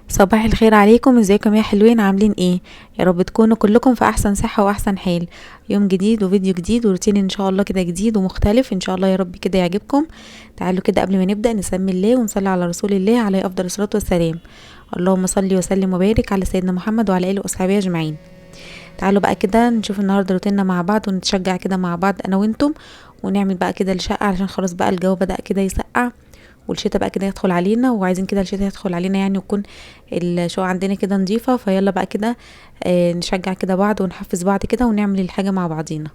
صباح الخير عليكم، ازيكم يا حلوين؟ عاملين ايه؟ يا رب تكونوا كلكم في احسن صحة واحسن حال. يوم جديد وفيديو جديد وروتين ان شاء الله كده جديد ومختلف ان شاء الله، يا رب كده يعجبكم. تعالوا كده قبل ما نبدأ نسمي الله ونصلي على رسول الله عليه افضل الصلاة والسلام. اللهم صل وسلم وبارك على سيدنا محمد وعلى اله واصحابه اجمعين. تعالوا بقى كده نشوف النهارده روتيننا مع بعض ونتشجع كده مع بعض انا وانتم، ونعمل بقى كده الشقة علشان خلاص بقى الجو بدأ كده يسقع والشتاء بقى كده يدخل علينا، وعايزين كده الشتاء يدخل علينا يعني ويكون الشقة عندنا كده نظيفة. فيلا بقى كده نشجع كده بعض ونحفز بعض كده ونعمل الحاجة مع بعضينا.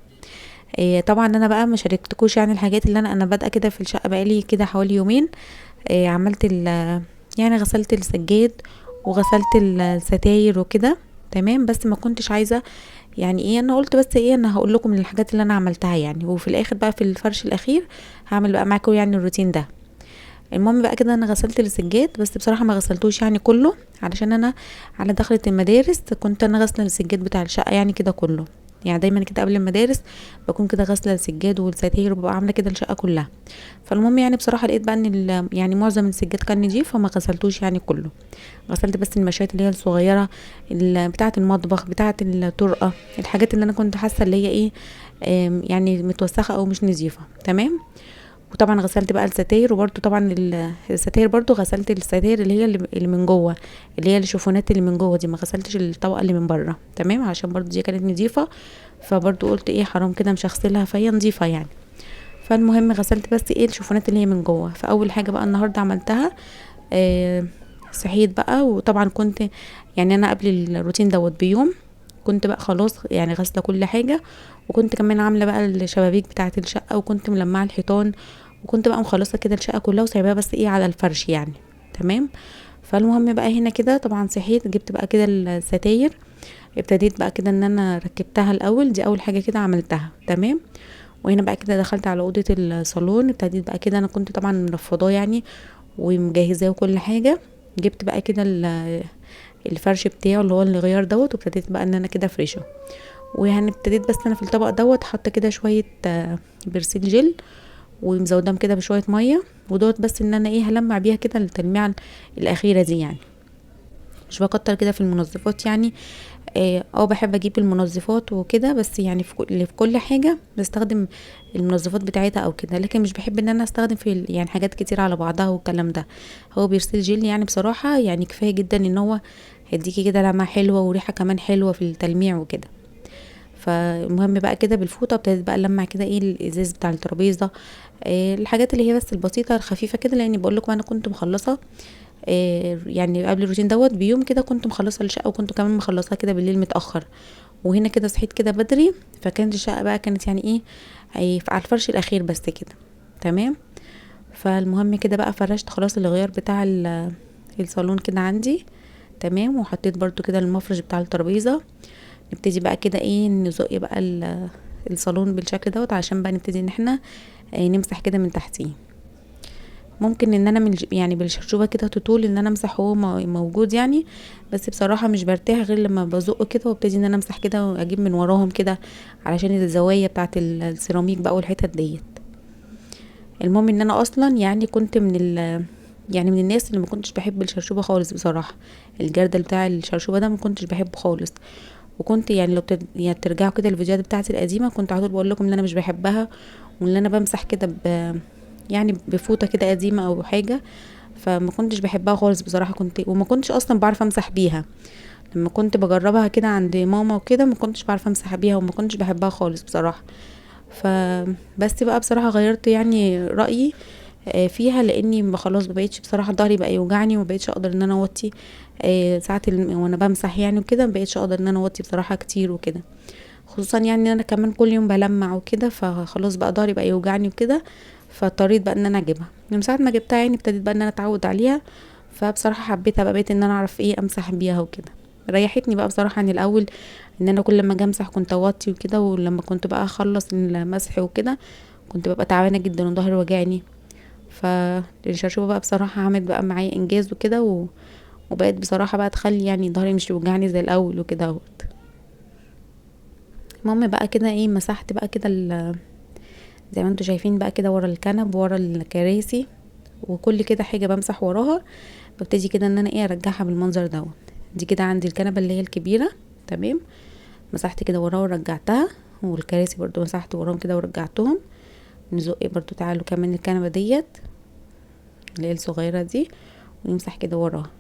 طبعا انا بقى ما شاركتكوش يعني الحاجات اللي انا بادئه كده في الشقة بقالي كده حوالي يومين. عملت يعني غسلت السجاد وغسلت الستاير وكده. تمام، بس ما كنتش عايزه يعني ايه، انا قلت بس ايه، انا هقول لكم الحاجات اللي انا عملتها يعني، وفي الاخر بقى في الفرش الاخير هعمل بقى معاكم يعني الروتين ده. المهم بقى كده انا غسلت السجاد، بس بصراحه ما غسلتوش يعني كله، علشان انا على دخلة المدارس كنت انا غاسله السجاد بتاع الشقه يعني كده كله. يعني دايما كده قبل المدارس بكون كده غاسله السجاد والستاير وببقى عامله كده الشقه كلها. فالمهم يعني بصراحه لقيت بقى ان يعني معظم السجاد كان نضيف فما غسلتوش يعني كله. غسلت بس المشايات اللي هي الصغيره، بتاعه المطبخ، بتاعه الطرقه، الحاجات اللي انا كنت حاسه اللي هي ايه، يعني متوسخه او مش نظيفه. تمام. وطبعا غسلت بقى الستاير، وبرده طبعا الستاير برده غسلت الستاير اللي هي اللي من جوه، اللي هي الشوفونات اللي من جوه دي، ما غسلتش الطبقه اللي من بره. تمام، عشان برده دي كانت نظيفه، فبرده قلت ايه حرام كده مش هغسلها فهي نظيفه يعني. فالمهم غسلت بس ايه الشوفونات اللي هي من جوه. فاول حاجه بقى النهارده عملتها، آه صحيت بقى، وطبعا كنت يعني انا قبل الروتين دوت بيوم كنت بقى خلاص يعني غاسله كل حاجه، وكنت كمان عامله بقى الشبابيك بتاعه الشقه، وكنت ملمعه الحيطان، وكنت بقى مخلصه كده الشقه كلها وسايباها بس ايه على الفرش يعني. تمام. فالمهم بقى هنا كده طبعا صحيت جبت بقى كده الستاير، ابتديت بقى كده ان انا ركبتها الاول، دي اول حاجه كده عملتها. تمام. وهنا بقى كده دخلت على اوضه الصالون، ابتديت بقى كده انا كنت طبعا مرفضاه يعني ومجهزاه وكل حاجه. جبت بقى كده الفرش بتاعه اللي هو الغيار دوت، وابتديت بقى ان انا كده افرشه. ويعني ابتديت بس انا في الطبق دوت حاطه كده شويه برسيل جل، ومزودهم كده بشويه ميه، ودوت بس ان انا ايه هلمع بيها كده التلميعه الاخيره دي يعني. مش بكتر كده في المنظفات يعني. بحب اجيب المنظفات وكده، بس يعني في كل حاجه بستخدم المنظفات بتاعتها او كده، لكن مش بحب ان انا استخدم في يعني حاجات كتير على بعضها والكلام ده. هو بيرسل جيل يعني بصراحه يعني كفايه جدا ان هو هيديكي كده لمعه حلوه وريحه كمان حلوه في التلميع وكده. فالمهم بقى كده بالفوطه ابتديت بقى لمع كده ايه الازاز بتاع الترابيزه، الحاجات اللي هي بس البسيطه الخفيفه كده، لاني بقول لكم انا كنت مخلصه يعني قبل الروتين دوت بيوم كده كنت مخلصه الشقه، وكنت كمان مخلصاها كده بالليل متاخر. وهنا كده صحيت كده بدري، فكانت الشقه بقى كانت يعني ايه على الفرش الاخير بس كده. تمام. فالمهم كده بقى فرشت خلاص الغيار بتاع الصالون كده عندي. تمام. وحطيت برضو كده المفرش بتاع الترابيزه. نبتدي بقى كده ايه نزق بقى الصالون بالشكل دوت، عشان بقى نبتدي ان احنا نمسح كده من تحتيه. ممكن ان انا يعني بالشرشوبه كده تطول ان انا امسح وهو موجود يعني، بس بصراحه مش برتاح غير لما بزقه كده وابتدي ان انا امسح كده واجيب من وراهم كده، علشان الزوايا بتاعه السيراميك بقى والحتت ديت. المهم ان انا اصلا يعني كنت يعني من الناس اللي ما كنتش بحب الشرشوبه خالص بصراحه. الجردل بتاع الشرشوبه ده ما كنتش بحبه خالص. وكنت يعني لو يعني ترجعوا كده الفيديوهات بتاعتي القديمه كنت على طول بقول لكم ان انا مش بحبها، وان انا بمسح كده يعني بفوطه كده قديمه او حاجه. فما كنتش بحبها خالص بصراحه، وما كنتش اصلا بعرف امسح بيها. لما كنت بجربها كده عند ماما وكده ما كنتش بعرف امسح بيها وما كنتش بحبها خالص بصراحه. فبس بقى بصراحه غيرت يعني رايي فيها، لاني خلاص ما بقيتش بصراحه ظهري بقى يوجعني وما بقيتش اقدر ان انا اوطي ساعه وانا بمسح يعني وكده، ما بقيتش اقدر ان انا اوطي بصراحه كتير وكده. خصوصا يعني ان انا كمان كل يوم بلمع وكده، فخلاص بقى ضهري بقى يوجعني وكده. فاضطريت بقى ان انا اجيبها. من ساعه ما جبتها يعني ابتديت بقى ان انا اتعود عليها، فبصراحه حبيتها بقى، بقيت ان انا اعرف ايه امسح بيها وكده. ريحتني بقى بصراحه عن الاول، ان انا كل ما اجي امسح كنت اوطي وكده، ولما كنت بقى اخلص المسح وكده كنت ببقى تعبانه جدا وظهري وجعني. فالشرشوبه بقى بصراحه عملت بقى معايا انجاز وكده وبقيت بصراحه بقى تخلي يعني ظهري مش يوجعني زي الاول وكده اهوت. المهم بقى كده ايه مسحت بقى كده زي ما انتوا شايفين بقى كده ورا الكنب ورا الكراسي، وكل كده حاجه بمسح وراها. ببتدي كده ان انا ايه ارجعها بالمنظر دوت. دي كده عندي الكنبه اللي هي الكبيره. تمام. مسحت كده وراها ورجعتها، والكراسي برضو مسحت وراهم كده ورجعتهم. نزق برضو، تعالوا كمان الكنبه ديت اللي هي الصغيره دي، ونمسح كده وراها.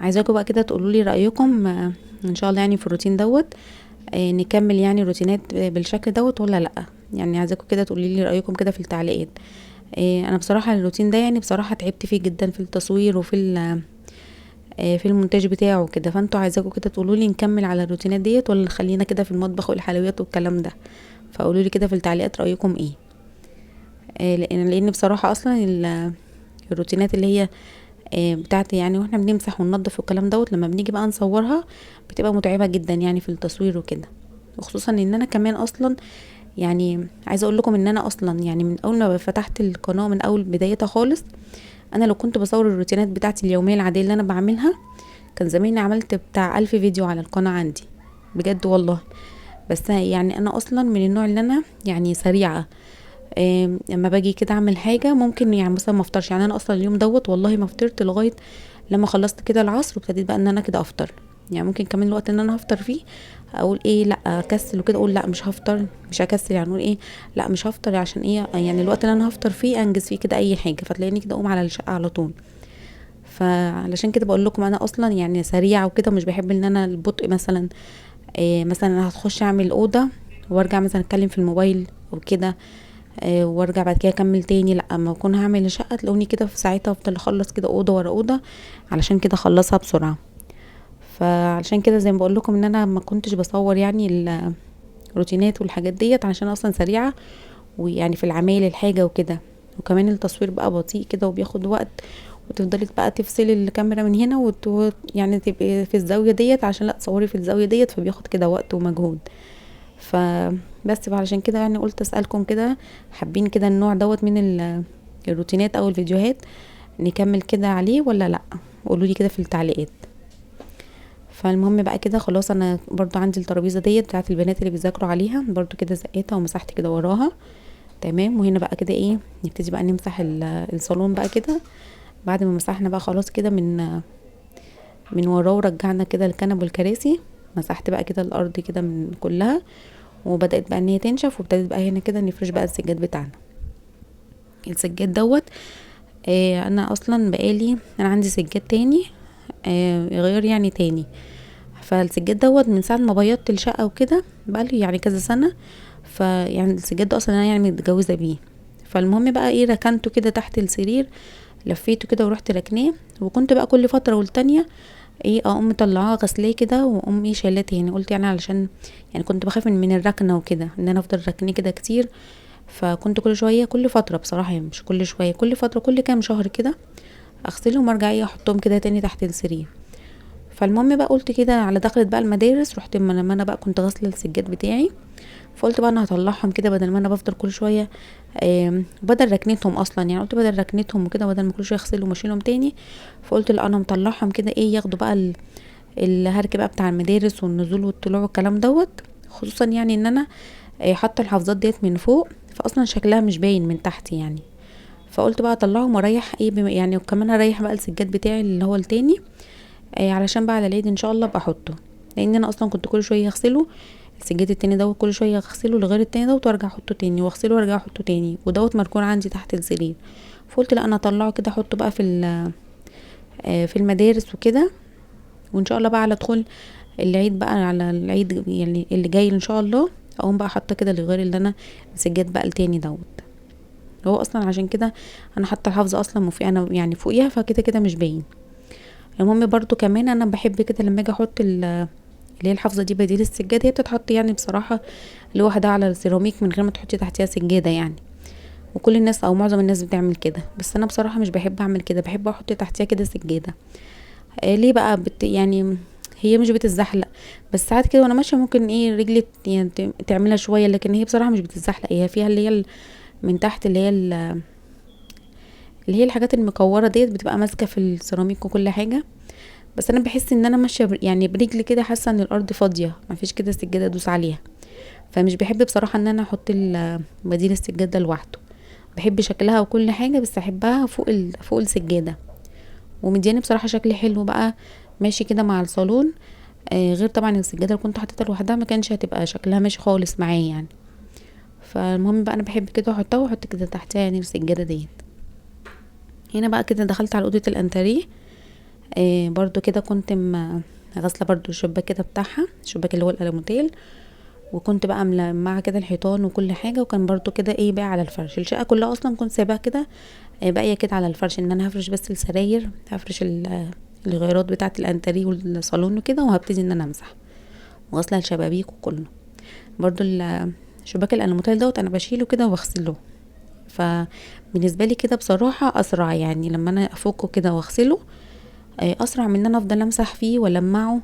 عايزاكم بقى كده تقولوا لي رايكم ان شاء الله يعني في الروتين دوت. نكمل يعني روتينات بالشكل دوت ولا لا؟ يعني عايزاكم كده تقولوا لي رايكم كده في التعليقات. انا بصراحه الروتين ده يعني بصراحه تعبت فيه جدا في التصوير وفي في المونتاج بتاعه كده. فانتوا عايزاكم كده تقولوا لي نكمل على الروتينات ديت ولا خلينا كده في المطبخ والحلويات والكلام ده. فقولوا لي كده في التعليقات رايكم ايه. لان بصراحه اصلا الروتينات اللي هي بتاعتي يعني، واحنا بنمسح وننضف والكلام دوت، لما بنيجي بقى نصورها بتبقى متعبه جدا يعني في التصوير وكده. وخصوصا ان انا كمان اصلا يعني عايزه اقول لكم ان انا اصلا يعني من اول ما فتحت القناه، من اول بدايتها خالص، انا لو كنت بصور الروتينات بتاعتي اليوميه العاديه اللي انا بعملها، كان زماني عملت بتاع 1000 فيديو على القناه عندي بجد والله. بس يعني انا اصلا من النوع اللي انا يعني سريعه. لما باجي كده اعمل حاجه ممكن يعني مثلا ما افطرش. يعني انا اصلا اليوم دوت والله ما فطرت لغايه لما خلصت كده العصر، وابتديت بقى ان انا كده افطر. يعني ممكن كمان الوقت ان انا هفطر فيه اقول ايه لا اكسل وكده، اقول لا مش هفطر، مش هكسل يعني اقول ايه لا مش هفطر عشان ايه يعني الوقت اللي انا هفطر فيه انجز فيه كده اي حاجه، فتلاقيني كده اقوم على الشقه على طول. فعلشان كده بقول لكم انا اصلا يعني سريعه وكده، مش بحب ان انا البطء مثلا. مثلا انا هتخش اعمل اوضه وارجع مثلا اتكلم في الموبايل وكده، وارجع بعد كده اكمل تاني. لا، اما اكون هعمل شقه تلاقوني كده في ساعتها افضل اخلص كده اوضه ورا اوضه، علشان كده اخلصها بسرعه. فعلشان كده زي ما بقول لكم ان انا ما كنتش بصور يعني الروتينات والحاجات ديت، عشان اصلا سريعه ويعني في العمايل الحاجه وكده. وكمان التصوير بقى بطيء كده وبياخد وقت، وتفضلي بقى تفصلي الكاميرا من هنا يعني تبقي في الزاويه ديت عشان لا تصوري في الزاويه ديت، فبياخد كده وقت ومجهود. فبس بقى علشان كده يعني قلت اسالكم كده، حابين كده النوع دوت من الروتينات او الفيديوهات نكمل كده عليه ولا لا؟ قولوا لي كده في التعليقات. فالمهم بقى كده خلاص، انا برضو عندي الترابيزه ديت بتاعت البنات اللي بيذاكروا عليها، برضو كده زقيتها ومسحت كده وراها. تمام. وهنا بقى كده ايه، نبتدي بقى نمسح الصالون بقى كده. بعد ما مسحنا بقى خلاص كده من وراه، ورجعنا كده الكنب والكراسي، مسحت بقى كده الارض كده من كلها، وبدات بقى ان هي تنشف، وابتدت بقى هنا كده نفرش بقى السجاد بتاعنا. السجاد دوت انا اصلا بقالي انا عندي سجاد تاني غير يعني تاني. فالسجاد دوت من ساعه ما بيضت الشقه وكده بقالي يعني كذا سنه. فيعني السجاد ده اصلا انا يعني متجوزه بيه. فالمهم بقى ايه، ركنته كده تحت السرير، لفيته كده ورحت ركناه. وكنت بقى كل فتره والتانيه ايه اقوم مطلعاه غسلاه كده، واقوم ايه شايلاه تاني. قلت يعني علشان يعني كنت بخاف من الركنه وكده، ان انا افضل ركنيه كده كتير. فكنت كل شويه كل فتره بصراحه، يعني مش كل شويه، كل فتره كل كام شهر كده اغسلهم وارجع ايه احطهم كده تاني تحت السرير. فالمهم بقى قلت كده على دخلت بقى المدارس، رحت لما انا بقى كنت غاسله السجاد بتاعي، فقلت بقى انا هطلعهم كده بدل ما انا بفضل كل شويه بدل ركنتهم اصلا. يعني قلت بدل ركنتهم وكده، بدل ما كل شويه اغسلهم واشيلهم تاني، فقلت لا انا مطلعهم كده ايه ياخدوا بقى الهرك بقى بتاع المدارس والنزول والطلوع والكلام دوت. خصوصا يعني ان انا حاطه الحفاظات ديت من فوق، فاصلا شكلها مش باين من تحت يعني. فقلت بقى اطلعهم واريح ايه يعني، وكمان اريح بقى السجاد بتاعي اللي هو التاني علشان بقى على العيد ان شاء الله ابقى احطه. لان انا اصلا كنت كل شويه اغسله السجاد التاني دوت، كل شويه اغسله لغير التاني دوت وارجع احطه تاني، واغسله وارجع احطه تاني، ودوت مركون عندي تحت السرير. فقلت لا انا اطلعه كده احطه بقى في المدارس وكده. وان شاء الله بقى على دخول العيد بقى، على العيد يعني اللي جاي ان شاء الله، اقوم بقى حاطه كده لغير اللي انا السجاد بقى التاني دوت. هو اصلا عشان كده انا حاطه الحافظه اصلا انا يعني فوقيها، فكده كده مش باين. المهم برضو كمان انا بحب كده لما اجي احط اللي هي الحافظه دي بديل السجاده، هي بتتحط يعني بصراحه لوحدها على السيراميك من غير ما تحطي تحتيها سجاده يعني. وكل الناس او معظم الناس بتعمل كده، بس انا بصراحه مش بحب اعمل كده، بحب احط تحتيها كده سجاده. ليه بقى يعني هي مش بتتزحلق، بس ساعات كده وانا ماشيه ممكن ايه رجلي يعني تعملها شويه، لكن هي بصراحه مش بتتزحلق. هي فيها اللي هي من تحت اللي هي اللي هي الحاجات المكوره ديت بتبقى ماسكه في السيراميك وكل حاجه. بس انا بحس ان انا ماشيه يعني برجلي كده، حاسه ان الارض فاضيه ما فيش كده سجاده ادوس عليها. فمش بحب بصراحه ان انا احط بديل السجاد ده لوحده. بحب شكلها وكل حاجة، بس احبها فوق السجادة، ومدياني بصراحة شكل حلو بقى ماشي كده مع الصالون. غير طبعا السجادة اللي كنت حطيتها لوحدها ما كانش هتبقى شكلها ماشي خالص معايا يعني. فالمهم بقى انا بحب كده احطها واحط كده تحتها يعني السجادة ديت. هنا بقى كده دخلت على اوضة الانتريه. برضو كده كنت غاسله برضو الشباك كده بتاعها، الشباك اللي هو الالوميتيل، وكنت بقى ملمعه كده الحيطان وكل حاجه. وكان برضو كده ايه بقى على الفرش، الشقه كلها اصلا كنت سايباها كده باقيه كده على الفرش، ان انا هفرش بس السراير، هفرش الغيارات بتاعه الانتريه والصالون وكده، وهبتدي ان انا امسح وغسله الشبابيك وكله. برضو الشباك الالوميتيل دوت انا بشيله كده وبغسله. فبالنسبه لي كده بصراحه اسرع، يعني لما انا افكه كده واغسله اسرع من ان انا افضل امسح فيه والمعه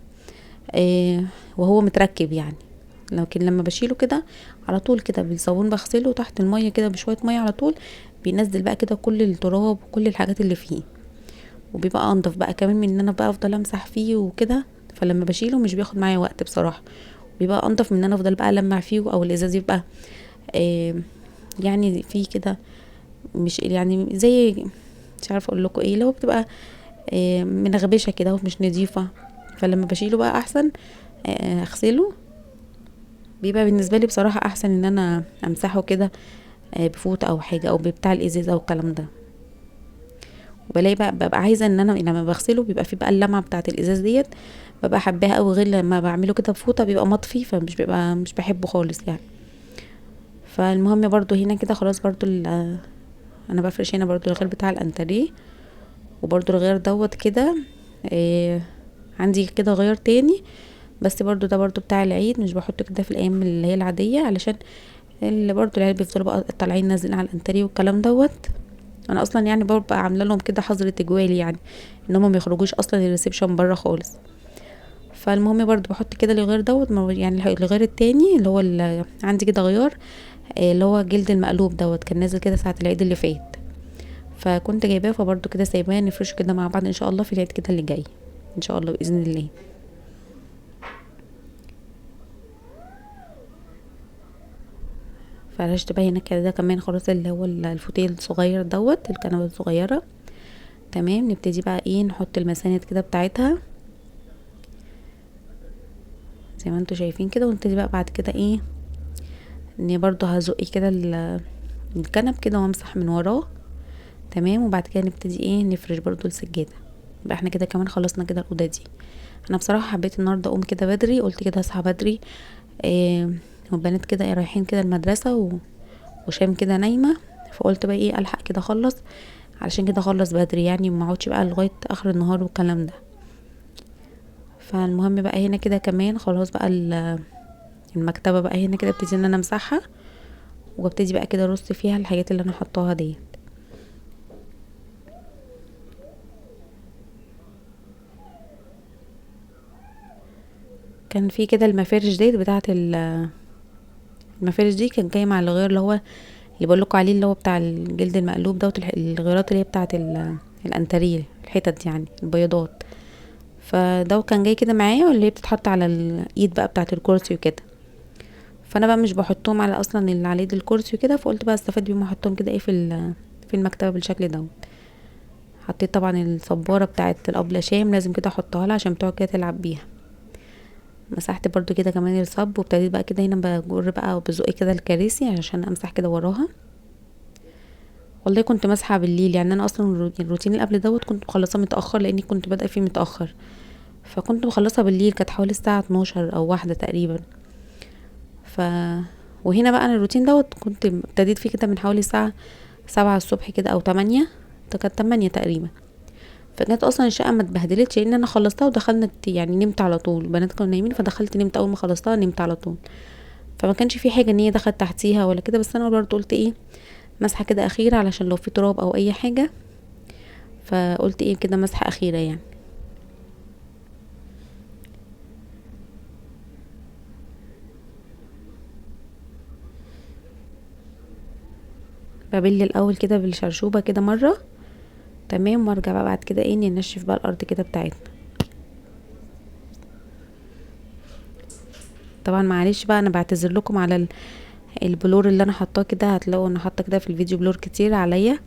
وهو متركب يعني. لكن لما بشيله كده على طول كده بالصابون بغسله تحت المية كده بشوية مية على طول، بينزل بقى كده كل التراب وكل الحاجات اللي فيه، وبيبقى انضف بقى كمان من ان انا بقى افضل امسح فيه وكده. فلما بشيله مش بياخد معايا وقت بصراحة، بيبقى انضف من ان انا افضل بقى المع فيه، او الازاز يبقى آه يعني فيه كده مش يعني زي مش عارفه اقول لكم ايه، اللي هو بتبقى منغبشه كده ومش نظيفه. فلما بشيله بقى احسن اغسله، بيبقى بالنسبه لي بصراحه احسن ان انا امسحه كده بفوطه او حاجه او بتاع الازاز او الكلام ده. وبلاقي بقى ببقى عايزه ان انا لما بغسله بيبقى فيه بقى اللمعه بتاعه الازاز ديت، ببقى حباها قوي، غير لما بعمله كده بفوطه بيبقى مطفي، فمش بيبقى مش بحبه خالص يعني. فالمهم برضو هنا كده خلاص برضو انا بفرش هنا برضو الغير بتاع الانتريه، وبرضو الغير دوت كده عندي كده غير تاني، بس برضو ده برضو بتاع العيد، مش بحطه كده في الايام اللي هي العاديه، علشان اللي برضو العيال بيفضلوا بقى طالعين نازلين على الانتريه والكلام دوت. انا اصلا يعني ببقى عامله لهم كده حظر تجوال، يعني ان هم ما يخرجوش اصلا الريسبشن بره خالص. فالمهم برضو بحط كده الغير دوت، يعني الغير التاني اللي هو اللي عندي كده غيار اللي هو جلد المقلوب دوت، كان نازل كده ساعه العيد اللي فات، فكنت جايباه، فبرضو كده سايباه نفرشه كده مع بعض ان شاء الله في العيد كده اللي جاي ان شاء الله باذن الله. فرشت بقى هنا كده كمان خلاص اللي هو الفوتيل الصغير دوت، الكنبه الصغيره. تمام، نبتدي بقى ايه نحط المساند كده بتاعتها زي ما انتوا شايفين كده، ونبتدي بقى بعد كده ايه ان برضو هزقي كده الكنب كده وامسح من وراه. تمام، وبعد كده نبتدي ايه نفرش برضو السجاده. يبقى احنا كده كمان خلصنا كده الاوضه دي. انا بصراحه حبيت النهارده اقوم كده بدري، قلت كده اصحى بدري والبنات كده رايحين كده المدرسه وشام كده نايمه، فقلت بقى ايه الحق كده اخلص، علشان كده اخلص بدري يعني ما اقعدش بقى لغايه اخر النهار والكلام ده. فالمهم بقى هنا كده كمان خلاص بقى المكتبه بقى هنا كده ابتدي ان انا امسحها، وابتدي بقى كده ارص فيها الحاجات اللي انا حطاها ديت. كان في كده المفارش ديت بتاعه المفارش دي كان جاي مع الغيار اللي هو اللي بقول لكم عليه، اللي هو بتاع الجلد المقلوب دوت، الغيارات اللي هي بتاعه الانتريه، الحتت يعني البيضات. فده كان جاي كده معايا، واللي هي بتتحط على الايد بقى بتاعه الكرسي وكده. فانا بقى مش بحطهم على اصلا اللي على ايد الكرسي وكده، فقلت بقى استفاد بيهم احطهم كده ايه في المكتبه بالشكل ده. حطيت طبعا الصباره بتاعه الابله شام لازم كده احطها لها عشان بتقعد كده تلعب بيها. مسحت برضو كده كمان الصب، وابتديت بقى كده هنا بجر بقى وبزق كده الكراسي عشان امسح كده وراها. والله كنت مسحه بالليل، يعني انا اصلا الروتين اللي قبل دوت كنت مخلصاه متاخر لاني كنت بادئه فيه متاخر، فكنت مخلصه بالليل، كانت حوالي الساعه 12 او واحدة تقريبا. ف وهنا بقى انا الروتين دوت كنت ابتديت فيه كده من حوالي الساعه 7 الصبح كده او 8، كانت 8 تقريبا. فكانت اصلا الشقه ما اتبهدلتش لان انا خلصتها ودخلنا يعني نمت على طول، البنات كانوا نايمين فدخلت نمت، اول ما خلصتها نمت على طول. فما كانش في حاجه ان هي دخلت تحتيها ولا كده، بس انا برضه قلت ايه مسحه كده اخيره علشان لو في تراب او اي حاجه، فقلت ايه كده مسحه اخيره يعني. ببل الاول كده بالشرشوبه كده مره. تمام، وارجع بقى بعد كده ايه ننشف بقى الارض كده بتاعتنا. طبعا معلش بقى انا بعتذر لكم على البلور اللي انا حطاه كده، هتلاقوا انا حاطه كده في الفيديو بلور كتير عليا،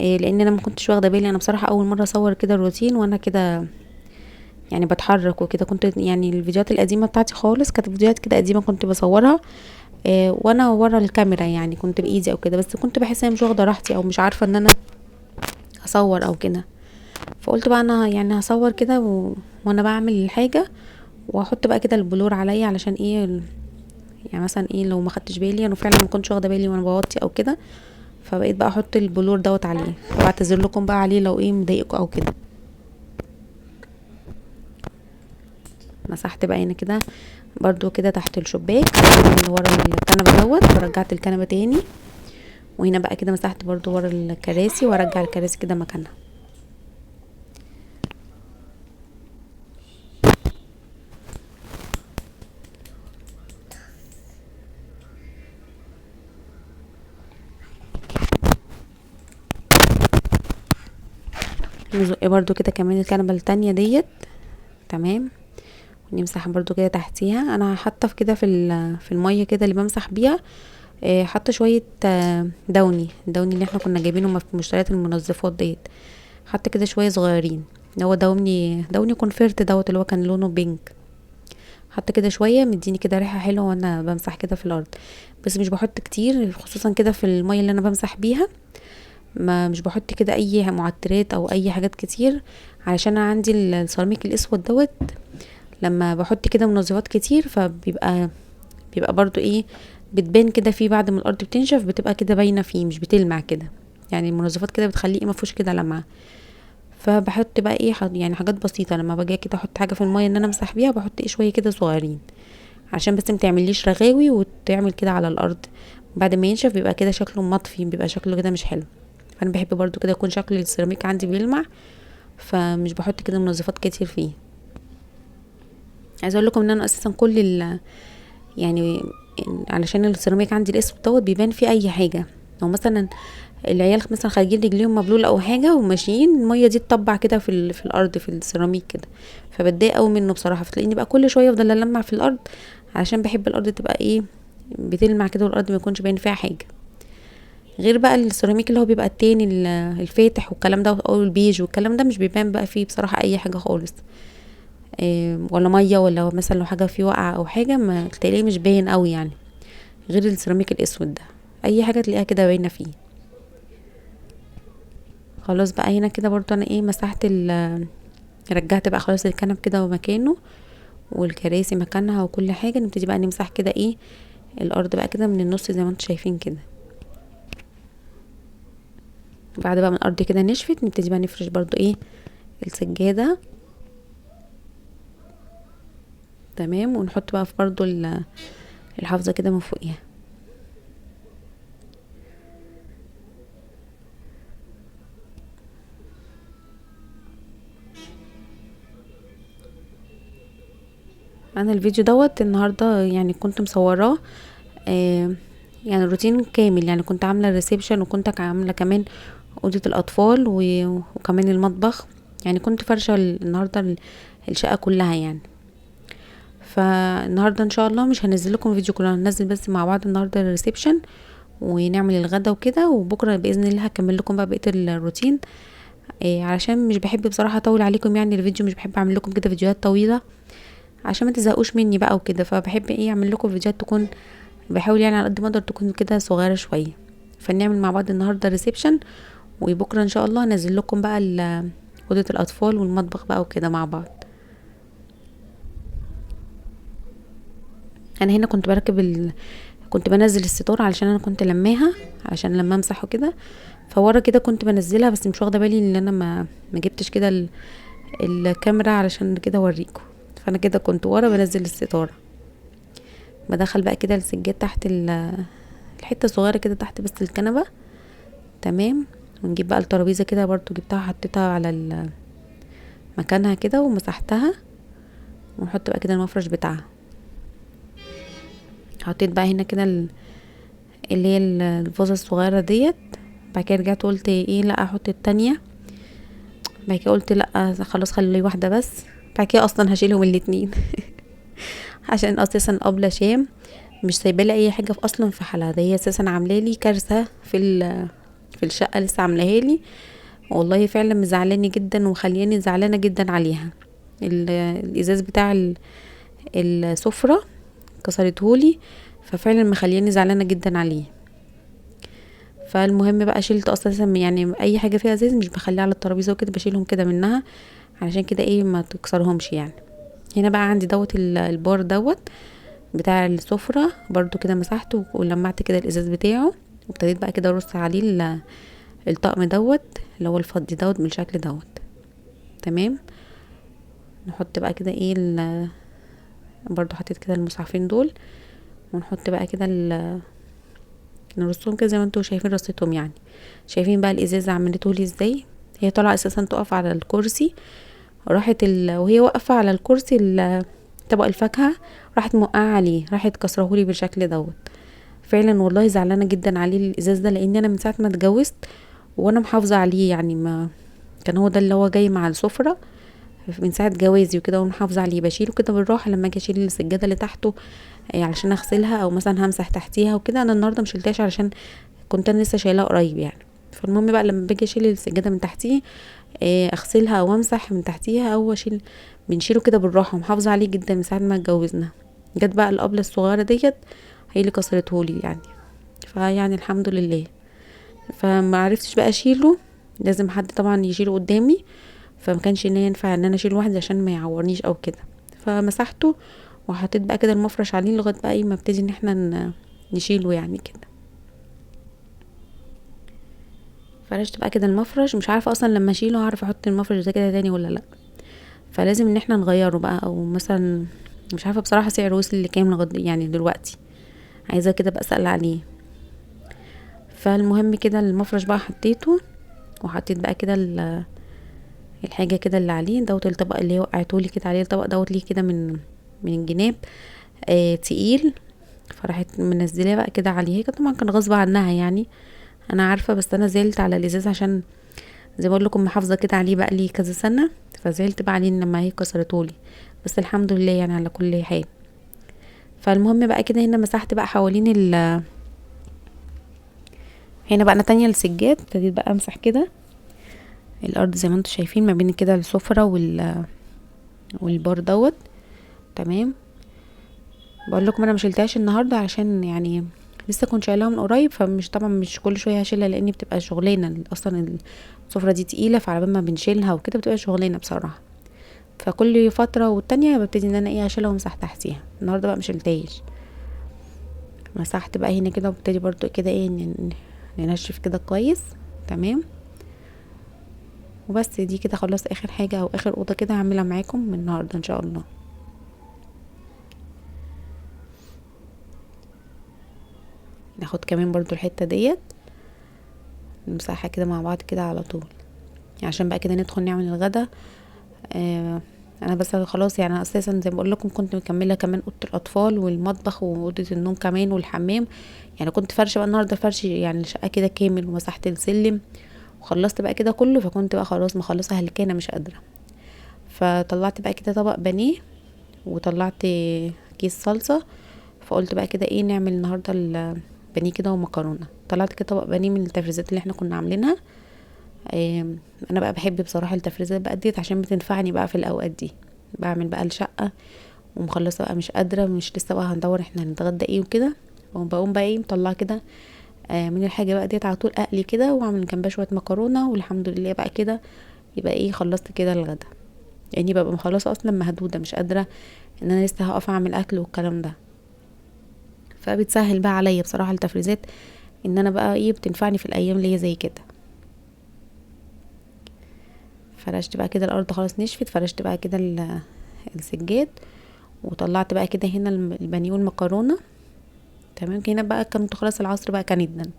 لان انا ما كنتش واخده بالي. انا بصراحه اول مره اصور كده الروتين وانا كده يعني بتحرك وكده. كنت يعني الفيديوهات القديمه بتاعتي خالص كانت فيديوهات كده قديمه كنت بصورها وانا ورا الكاميرا، يعني كنت بايدي او كده، بس كنت بحس ان مش واخده راحتي او مش عارفه ان انا اصور او كده. فقلت بقى انا يعني هصور كده وانا بعمل الحاجه، واحط بقى كده البلور عليا علشان ايه، يعني مثلا ايه لو ما خدتش بالي انا فعلا ما كنتش واخده بالي وانا بوطي او كده، فبقيت بقى احط البلور دوت عليه. بعتذر لكم بقى عليه لو ايه مضايقكم او كده. مسحت بقى هنا كده برضو كده تحت الشباك اللي ورا الكنبه دوت، ورجعت الكنبه تاني. وهنا بقى كده مسحت برضو ورا الكراسي، وارجع الكراسي كده مكانها. نزق برضو كده كمان الكنبه التانية ديت. تمام. ونمسح برضو كده تحتيها. انا حاطه في كده في الميه كده اللي بمسح بيها حاطه شويه دوني اللي احنا كنا جايبينه في مشتريات المنظفات ديت. حاطه كده شويه صغيرين، اللي هو دوني كونفيرت دوت اللي هو كان لونه بينك. حاطه كده شويه مديني كده ريحه حلوه وانا بمسح كده في الارض. بس مش بحط كتير، خصوصا كده في الميه اللي انا بمسح بيها. ما مش بحط كده اي معطرات او اي حاجات كتير، علشان انا عندي السيراميك الاسود دوت. لما بحط كده منظفات كتير بيبقى برضو ايه، بتبان كده فيه بعد ما الارض بتنشف، بتبقى كده باينه فيه مش بتلمع كده. يعني المنظفات كده بتخليه ما فيهوش كده لمعه. فبحط بقى ايه يعني حاجات بسيطه. لما باجي كده احط حاجه في الميه ان انا امسح بيها، بحط ايه شويه كده صغيرين، عشان بس متعمليش رغاوي وتعمل كده على الارض. بعد ما ينشف بيبقى كده شكله مطفي، بيبقى شكله كده مش حلو. فانا بحب برضو كده يكون شكل السيراميك عندي بيلمع، فمش بحط كده منظفات كتير فيه. عايزه اقول لكم ان انا اساسا كل يعني علشان السيراميك عندي الاسود دوت بيبان فيه اي حاجه. لو مثلا العيال مثلا خارجين رجليهم مبلوله او حاجه وماشيين، الميه دي تطبع كده في الارض في السيراميك كده، فبتضايق قوي منه بصراحه. فتلاقيني بقى كل شويه افضل المع في الارض، علشان بحب الارض تبقى ايه، بتلمع كده، والارض ما يكونش باين فيها حاجه. غير بقى السيراميك اللي هو بيبقى التاني الفاتح والكلام ده، او البيج والكلام ده، مش بيبان بقى فيه بصراحه اي حاجه خالص. ولا ميه، ولا مثلا لو حاجه فيه واقعه او حاجه ما تلاقيه مش باين قوي يعني. غير السيراميك الاسود ده اي حاجه تلاقيها كده باينه فيه. خلاص بقى هنا كده برضو انا ايه مسحت رجعت بقى خلاص الكنب كده ومكانه، والكراسي مكانها وكل حاجه. نبتدي بقى نمسح كده ايه الارض بقى كده من النص زي ما انتم شايفين كده. بعد بقى من الارض كده نشفت، نبتدي بقى نفرش برضو ايه السجاده. تمام. ونحط بقى في برضو الحافظه كده من فوقيها. انا الفيديو دوت النهارده يعني كنت مصوراه يعني روتين كامل. يعني كنت عامله الريسبشن، وكنت عامله كمان اوضه الاطفال وكمان المطبخ. يعني كنت فرشه النهارده الشقه كلها يعني. فالنهارده ان شاء الله مش هنزل لكم فيديو كله، هننزل بس مع بعض النهارده الريسبشن ونعمل الغدا وكده، وبكره باذن الله هكمل لكم بقى بقيه الروتين. علشان مش بحب بصراحه اطول عليكم يعني الفيديو، مش بحب اعمل لكم كده فيديوهات طويله عشان ما تزهقوش مني بقى وكده. فبحب ايه اعمل لكم فيديوهات تكون، بحاول يعني على قد ما اقدر تكون كده صغيره شويه. فنعمل مع بعض النهارده ريسبشن، وبكره ان شاء الله انزل لكم بقى اوضه الاطفال والمطبخ بقى وكده مع بعض. انا هنا كنت بركب كنت بنزل الستور علشان انا كنت لماها علشان لما امسح وكده. فورا كده كنت بنزلها، بس مش واخده بالي ان انا ما جبتش كده الكاميرا علشان كده اوريكم. فانا كده كنت ورا بنزل الستاره. بدخل بقى كده السجاد تحت الحته الصغيره كده تحت بس الكنبه. تمام. ونجيب بقى الترابيزه كده برضو جبتها حطيتها على مكانها كده ومسحتها. ونحط بقى كده المفرش بتاعها. حطيت بقى هنا كده اللي هي الفازه الصغيره ديت. بعد كده رجعت قلت ايه لا احط التانية. بعد كده قلت لا خلاص خلي واحده بس. بعد كده اصلا هشيلهم الاتنين عشان اساسا ابله شام مش سايبه لي اي حاجه في اصلا في حالها. ده هي اساسا عامله لي كارثه في الشقه، لسه عاملاها لي. والله فعلا مزعلاني جدا ومخلياني زعلانه جدا عليها. الازاز بتاع السفره كسرتهولي، ففعلا مخلياني زعلانه جدا عليه. فالمهم بقى شلت اصلا يعني اي حاجه فيها ازاز مش بخليها على الترابيزه وكده، بشيلهم كده منها علشان كده ايه ما تكسرهمش يعني. هنا بقى عندي دوت البار دوت بتاع السفرة برضو كده مسحته ولمعت كده الازاز بتاعه، وابتديت بقى كده ارص عليه الطقم دوت اللي هو الفضي دوت بالشكل دوت. تمام. نحط بقى كده ايه برضو حطيت كده المصحفين دول، ونحط بقى كده نرصهم كده زي ما انتوا شايفين رصيتهم يعني. شايفين بقى الازازة عملته لي ازاي؟ هي طالعه اساسا تقف على الكرسي، راحت وهي واقفه على الكرسي طبق الفاكهه راحت موقعه عليه، راحت كسرهولي بالشكل دوت. فعلا والله زعلانه جدا عليه الازاز ده، لان انا من ساعه ما اتجوزت وانا محافظه عليه يعني. ما كان هو ده اللي هو جاي مع السفره من ساعه جوازي وكده، ومحافظه عليه بشيله كده بالراحه لما اجي اشيل السجاده اللي تحته علشان اغسلها او مثلا همسح تحتيها وكده. انا النهارده مشيلتهاش علشان كنت انا لسه شايلها قريب يعني. فالمهم بقى لما باجي اشيل السجاده من تحتيه اغسلها او امسح من تحتيها او اشيل، بنشيله كده بالراحه ومحافظه عليه جدا من ساعه ما اتجوزنا. جت بقى القبله الصغيره ديت هي اللي كسرتهولي يعني. فيعني الحمد لله. فما عرفتش بقى اشيله، لازم حد طبعا يشيله قدامي، فما كانش ينفع ان انا اشيل لوحدي عشان ما يعورنيش او كده. فمسحته وحطيت بقى كده المفرش عليه لغايه بقى ايه ما ابتدي ان احنا نشيله يعني كده. فرشت بقى كده المفرش، مش عارفه اصلا لما اشيله هعرف احط المفرش ده كده تاني ولا لا، فلازم ان احنا نغيره بقى. او مثلا مش عارفه بصراحه سعره وصل لكام لغايه يعني دلوقتي، عايزه كده بقى اسال عليه. فالمهم كده المفرش بقى حطيته، وحطيت بقى كده الحاجه كده اللي عليه دوت، الطبق اللي هي وقعتولي كده عليه الطبق دوت ليه كده من الجناب تقيل. فراحت منزلاه بقى كده عليه، هي طبعا كان غصب عنها يعني انا عارفه، بس انا زعلت على الازاز عشان زي ما اقول لكم محافظه كده عليه بقى لي كذا سنه، فزعلت بقى عليه لما هي كسرتولي. بس الحمد لله يعني على كل حال. فالمهم بقى كده هنا مسحت بقى حوالين هنا بقى انا تانية السجاد، ابتديت بقى امسح كده الارض زي ما انتم شايفين ما بين كده السفرة والبار دوت. تمام. بقول لكم انا مشيلتهاش النهارده عشان يعني لسه كنت شايلاها من قريب، فمش طبعا مش كل شويه هشيلها لاني بتبقى شغلانه اصلا. السفرة دي تقيله، فعلى بال ما بنشيلها وكده بتبقى شغلانه بصراحه. فكل فتره والتانية ببتدي ان انا ايه اشيلها وامسح تحتيها. النهارده بقى مشيلتهاش، مسحت بقى هنا كده وابتدي برضو كده ايه ننشف كده كويس. تمام. وبس دي كده خلاص اخر حاجة او اخر اوضة كده هعملها معاكم من النهاردة ان شاء الله. ناخد كمان برضو الحتة ديت نمسحها كده مع بعض كده على طول عشان بقى كده ندخل نعمل الغدا. انا بس خلاص يعني أنا اساسا زي ما بقول لكم كنت مكمله كمان اوضه الاطفال والمطبخ واوضه النوم كمان والحمام. يعني كنت فرشه بقى النهارده فرش يعني الشقه كده كامل، ومسحت السلم وخلصت بقى كده كله. فكنت بقى خلاص مخلصه هلكانه مش قادره. فطلعت بقى كده طبق بانيه، وطلعت كيس صلصه. فقلت بقى كده ايه نعمل النهارده البانيه كده ومكرونه. طلعت كده طبق بانيه من التفريزات اللي احنا كنا عاملينها. انا بقى بحب بصراحه التفريزات بقى ديت عشان بتنفعني بقى في الاوقات دي. بعمل بقى الشقه ومخلصه بقى مش قادره، مش لسه بقى هندور احنا هنتغدى ايه وكده، وبقوم بقى ايه مطلعه كده من الحاجه بقى ديت على طول اقلي كده واعمل جنبها شويه مكرونه، والحمد لله بقى كده يبقى ايه خلصت كده الغدا. يعني ببقى مخلصه اصلا مهدوده مش قادره ان انا لسه هقف اعمل اكل والكلام ده. فبتسهل بقى عليا بصراحه التفريزات ان انا بقى ايه بتنفعني في الايام اللي هي زي كده. فرشت بقى كده الارض خلاص نشفت، فرشت بقى كده السجاد، وطلعت بقى كده هنا البانيه والمكرونه. تمام. هنا بقى كنت خلاص العصر بقى كان يدن،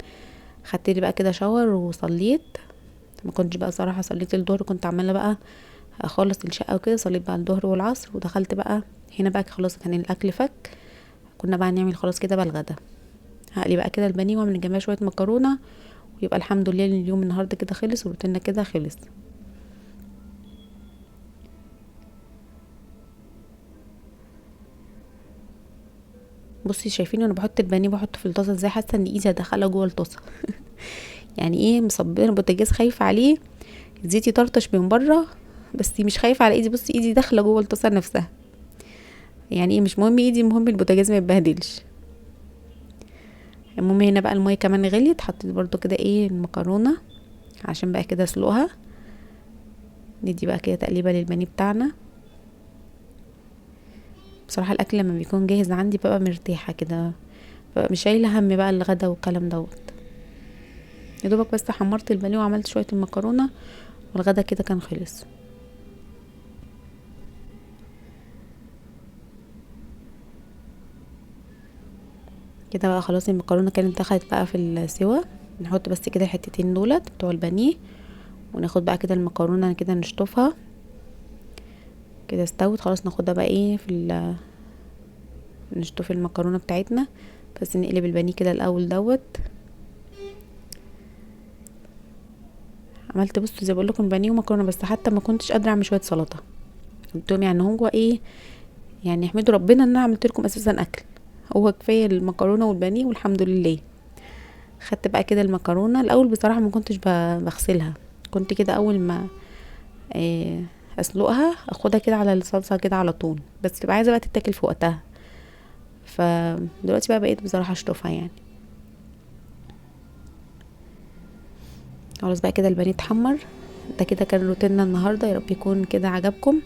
خدت لي بقى كده شاور وصليت. ما كنتش بقى صراحه صليت الظهر، كنت عماله بقى اخلص الشقه وكده. صليت بقى الظهر والعصر ودخلت بقى هنا بقى خلاص كان الاكل فك. كنا بقى نعمل خلاص كده بقى الغدا. هقلي بقى كده البانيه واعمل جنبها شويه مكرونه، ويبقى الحمد لله اليوم النهارده كده خلص وروتيننا كده خلص. بصي شايفين وانا بحط البانيه بحطه في الطاسه ازاي، حاسه ان ايدي هدخلها جوه الطاسه. يعني ايه، مصبره البوتاجاز خايفه عليه الزيت يطرطش من بره، بس مش خايفه على ايدي. بصي ايدي داخله جوه الطاسه نفسها. يعني ايه، مش مهم ايدي، المهم البوتاجاز ما يتبهدلش. المهم هنا بقى الميه كمان غليت، حطيت برضو كده ايه المكرونه عشان بقى كده اسلقها. ندي بقى كده تقليبه للبانيه بتاعنا. بصراحه الاكل لما بيكون جاهز عندي ببقى مرتاحه كده، ببقى مش شايله هم بقى الغدا والكلام دوت. يا دوبك بس حمرت البانيه وعملت شويه المكرونه والغدا كده كان خلص. كده بقى خلاص المكرونه كانت دخلت بقى في السوا. نحط بس كده الحتتين دولت بتوع البانيه، وناخد بقى كده المكرونه كده نشطفها كده استوت خلاص. ناخدها بقى ايه نشطف المكرونه بتاعتنا. بس نقلب البانيه كده الاول دوت. عملت بصوا زي بقول لكم بانيه ومكرونه بس، حتى ما كنتش قادره اعمل شويه سلطه. قلت لهم يعني هو ايه، يعني احمدوا ربنا ان انا عملت لكم اساسا اكل. هو كفايه المكرونه والبانيه والحمد لله. خدت بقى كده المكرونه الاول، بصراحه ما كنتش بغسلها. كنت كده اول ما اسلقها اخدها كده على الصلصه كده على طول، بس تبقى عايزه بقى تتاكل في وقتها. فدلوقتي بقى بقيت بصراحه اشطفها يعني. خلاص بقى كده البانيه اتحمر. ده كده كان روتيننا النهارده، يا رب يكون كده عجبكم.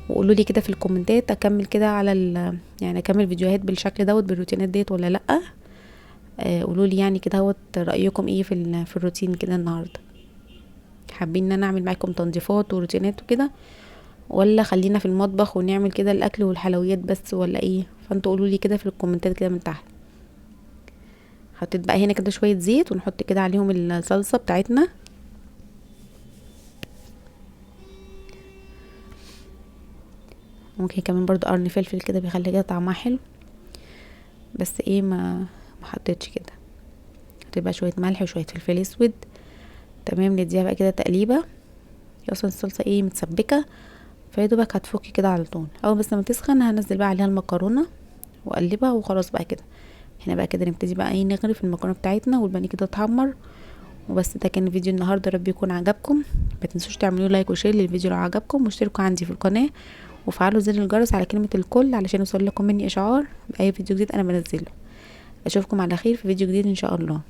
وقولوا لي كده في الكومنتات اكمل كده على يعني اكمل فيديوهات بالشكل دوت بالروتينات ديت ولا لا. قولوا لي يعني كده هوت رايكم ايه في الروتين كده النهارده. حابين ان انا اعمل معاكم تنظيفات وروتينات وكده، ولا خلينا في المطبخ ونعمل كده الاكل والحلويات بس، ولا ايه؟ فانتوا قولوا لي كده في الكومنتات كده من تحت. حطيت بقى هنا كده شويه زيت ونحط كده عليهم الصلصه بتاعتنا. ممكن كمان برضو قرن فلفل كده بيخلي كده طعمها حلو، بس ايه ما حطيتش كده. هتبقى شويه ملح وشويه فلفل اسود. تمام. نديها بقى كده تقليبه. هي اصلا الصلصه ايه متسبكه، فيا دوبك هتفكي كده على طول. اول بس لما تسخن هنزل بقى عليها المكرونه واقلبها وخلاص بقى كده. هنا بقى كده نبتدي بقى ايه نغرف المكرونه بتاعتنا والبانيه كده اتحمر. وبس ده كان فيديو النهارده، رب يكون عجبكم. ما تنسوش تعملوا لايك وشير للفيديو لو عجبكم، واشتركوا عندي في القناه وفعلوا زر الجرس على كلمه الكل علشان يوصل لكم مني اشعار باي فيديو جديد انا بنزله. اشوفكم على خير في فيديو جديد ان شاء الله.